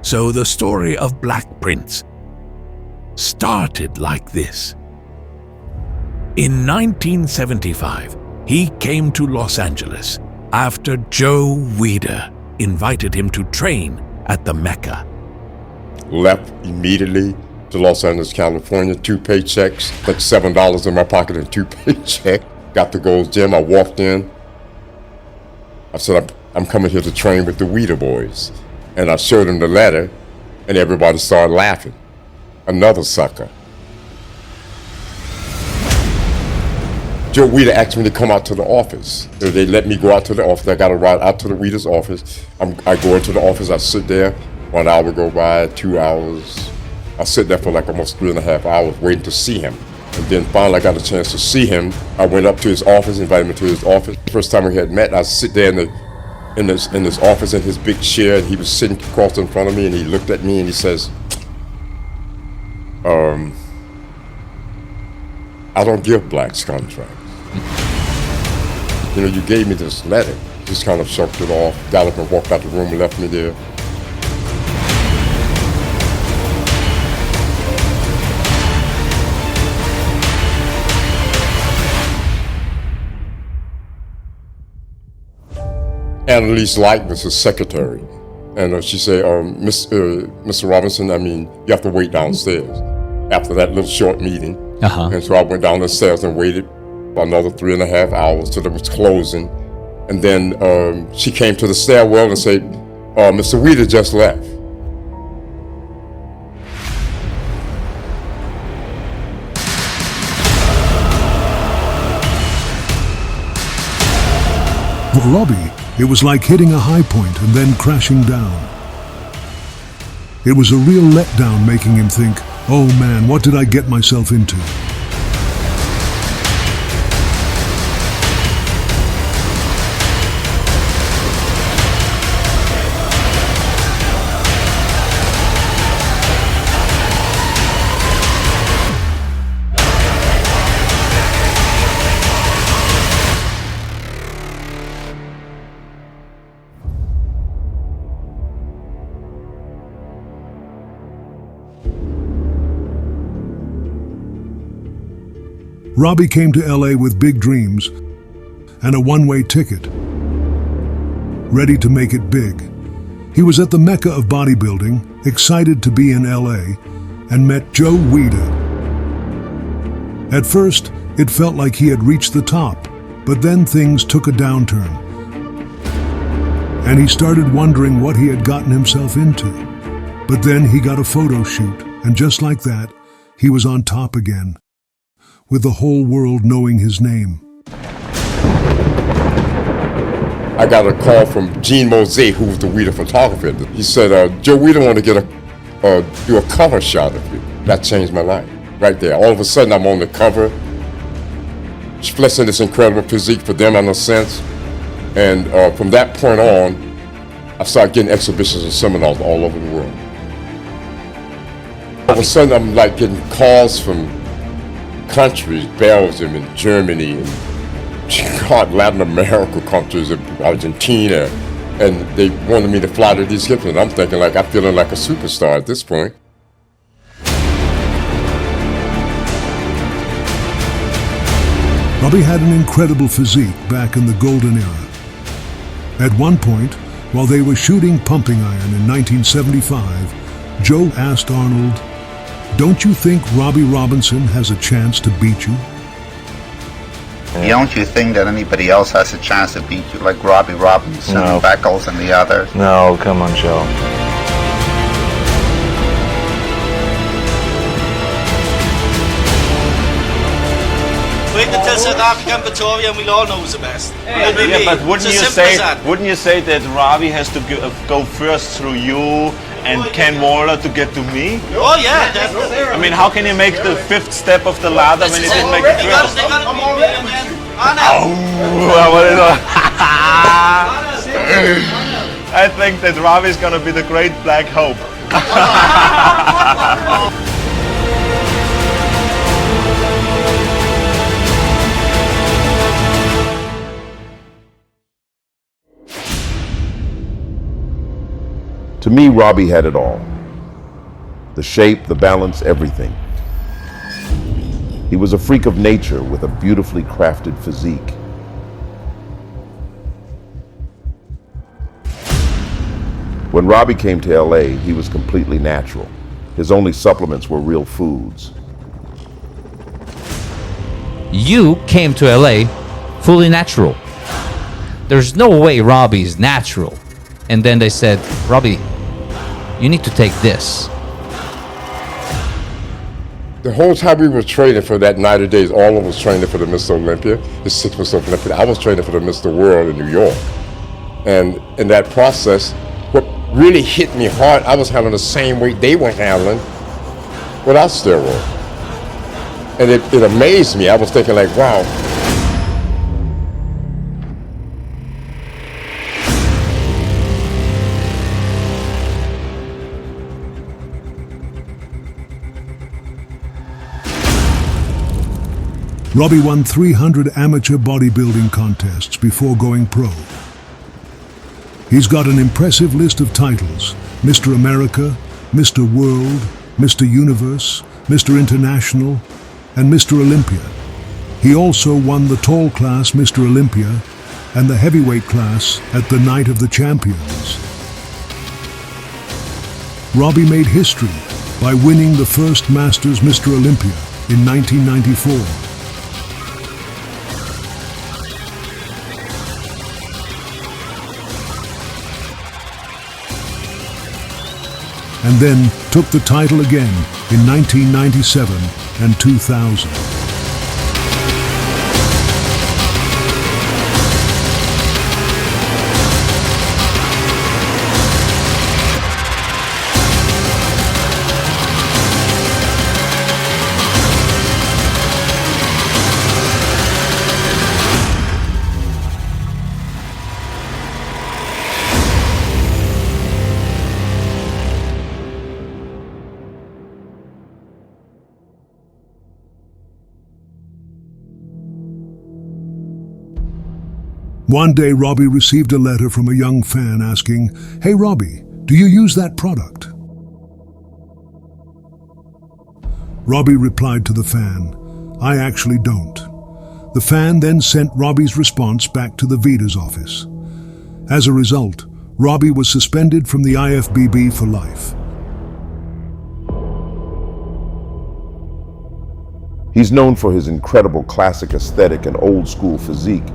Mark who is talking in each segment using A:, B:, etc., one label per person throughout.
A: So the story of Black Prince started like this. In 1975, he came to Los Angeles after Joe Weider invited him to train at the Mecca.
B: Left immediately to Los Angeles, California, 2 paychecks, like $7 in my pocket and 2 paychecks. Got to Gold's Gym. I walked in. I said, I'm coming here to train with the Weider boys. And I showed them the letter, and everybody started laughing. Another sucker. Joe Weider asked me to come out to the office. So they let me go out to the office. I got to ride out to the Weider's office. I go into the office. I sit there. 1 hour go by, 2 hours. I sit there for like almost 3.5 hours waiting to see him. And then finally I got a chance to see him. I went up to his office, invited him to his office. First time we had met, I sit there in his office in his big chair, and he was sitting across in front of me, and he looked at me and he says, I don't give blacks contracts. You know, you gave me this letter. Just kind of shrugged it off, got up and walked out the room and left me there. Annalise Light was his secretary. And she said, Mr. Robinson, I mean, you have to wait downstairs after that little short meeting. And so I went down the stairs and waited for another 3.5 hours till it was closing. And then she came to the stairwell and said, Mr. Weider just left.
C: For Robby, it was like hitting a high point and then crashing down. It was a real letdown, making him think, oh man, what did I get myself into? Robby came to LA with big dreams and a one-way ticket, ready to make it big. He was at the Mecca of bodybuilding, excited to be in LA, and met Joe Weider. At first, it felt like he had reached the top, but then things took a downturn, and he started wondering what he had gotten himself into. But then he got a photo shoot, and just like that, he was on top again, with the whole world knowing his name.
B: I got a call from Gene Mosé, who was the Weider photographer. He said, Joe Weider want to get do a cover shot of you. That changed my life, right there. All of a sudden, I'm on the cover, expressing this incredible physique for them in a sense. And from that point on, I started getting exhibitions and seminars all over the world. All of a sudden, I'm like getting calls from countries, Belgium and Germany and Latin America countries, Argentina, and they wanted me to fly to these trips. And I'm thinking like, I'm feeling like a superstar at this point.
C: Robby had an incredible physique back in the golden era. At one point, while they were shooting Pumping Iron in 1975, Joe asked Arnold, "Don't you think Robby Robinson has a chance to beat you?"
D: Don't you think that anybody else has a chance to beat you, like Robby Robinson,
E: No.
D: Beckles, and the others?
E: No, come on, Joe.
F: Wait until South Africa and Pretoria and we'll all know who's the best.
E: Yeah, but wouldn't you say that Robby has to go first through you and Ken Waller to get to me?
F: Oh yeah, definitely.
E: I mean, how can you make the fifth step of the ladder when you didn't make the first?
F: They gotta beat me and then Anna.
E: I think that Robby's gonna be the great black hope.
G: To me, Robby had it all. The shape, the balance, everything. He was a freak of nature with a beautifully crafted physique. When Robby came to LA, he was completely natural. His only supplements were real foods.
H: You came to LA fully natural. There's no way Robby's natural. And then they said, Robby, you need to take this.
B: The whole time we were training for that 90 days, all of us training for the Mr. Olympia, the 6 Mr. Olympia. I was training for the Mr. World in New York. And in that process, what really hit me hard, I was handling the same weight they were handling without steroids. And it amazed me. I was thinking like, wow.
C: Robby won 300 amateur bodybuilding contests before going pro. He's got an impressive list of titles: Mr. America, Mr. World, Mr. Universe, Mr. International, and Mr. Olympia. He also won the tall class Mr. Olympia and the heavyweight class at the Night of the Champions. Robby made history by winning the first Masters Mr. Olympia in 1994. And then took the title again in 1997 and 2000. One day, Robby received a letter from a young fan asking, "Hey Robby, do you use that product?" Robby replied to the fan, "I actually don't." The fan then sent Robby's response back to the Vita's office. As a result, Robby was suspended from the IFBB for life.
G: He's known for his incredible classic aesthetic and old-school physique,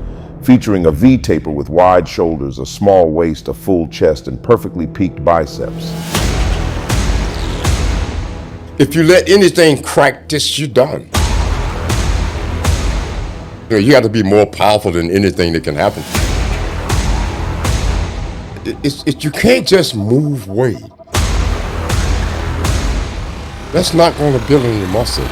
G: featuring a V-taper with wide shoulders, a small waist, a full chest, and perfectly peaked biceps.
B: If you let anything crack this, you're done. You got to be more powerful than anything that can happen. You can't just move weight. That's not going to build any muscle.